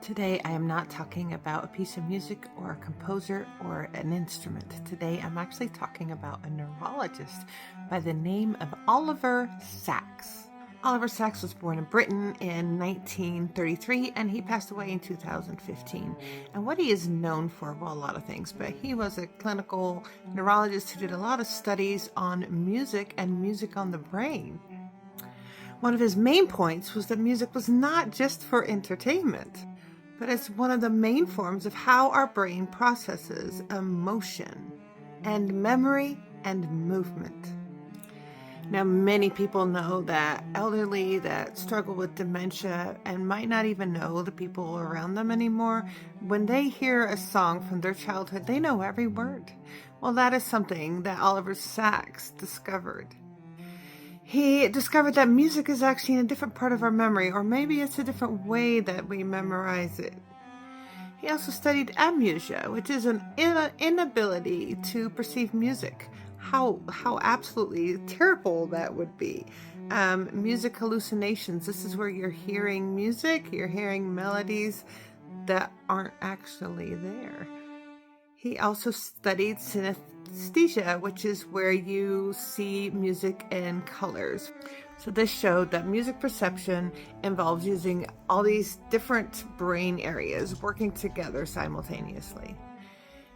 Today, I am not talking about a piece of music or a composer or an instrument. Today, I'm actually talking about a neurologist by the name of Oliver Sacks. Oliver Sacks was born in Britain in 1933 and he passed away in 2015. And what he is known for, well, a lot of things, but he was a clinical neurologist who did a lot of studies on music and music on the brain. One of his main points was that music was not just for entertainment, but it's one of the main forms of how our brain processes emotion and memory and movement. Now, many people know that elderly that struggle with dementia and might not even know the people around them anymore, when they hear a song from their childhood, they know every word. Well, that is something that Oliver Sacks discovered. He discovered that music is actually in a different part of our memory, or maybe it's a different way that we memorize it. He also studied amnesia, which is an inability to perceive music. How absolutely terrible that would be. Music hallucinations. This is where you're hearing music, you're hearing melodies that aren't actually there. He also studied synesthesia, which is where you see music in colors. So this showed that music perception involves using all these different brain areas working together simultaneously.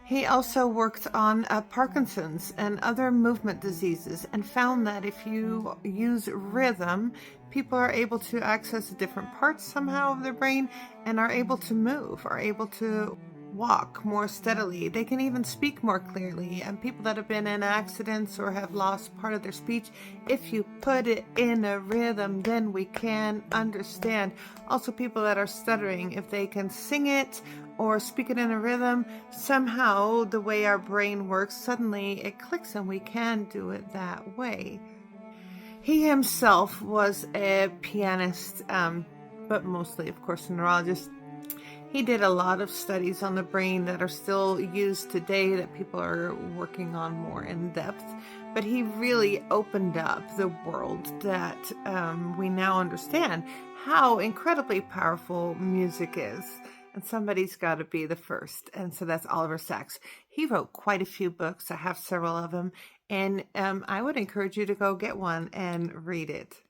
He also worked on Parkinson's and other movement diseases and found that if you use rhythm, people are able to access different parts somehow of their brain and are able to move, are able to walk more steadily. They can even speak more clearly. And people that have been in accidents or have lost part of their speech, if you put it in a rhythm, then we can understand. Also, people that are stuttering, if they can sing it or speak it in a rhythm, somehow the way our brain works, suddenly it clicks and we can do it that way. He himself was a pianist, but mostly, of course, a neurologist. He did a lot of studies on the brain that are still used today that people are working on more in depth. But he really opened up the world that we now understand how incredibly powerful music is. And somebody's got to be the first. And so that's Oliver Sacks. He wrote quite a few books. I have several of them. And I would encourage you to go get one and read it.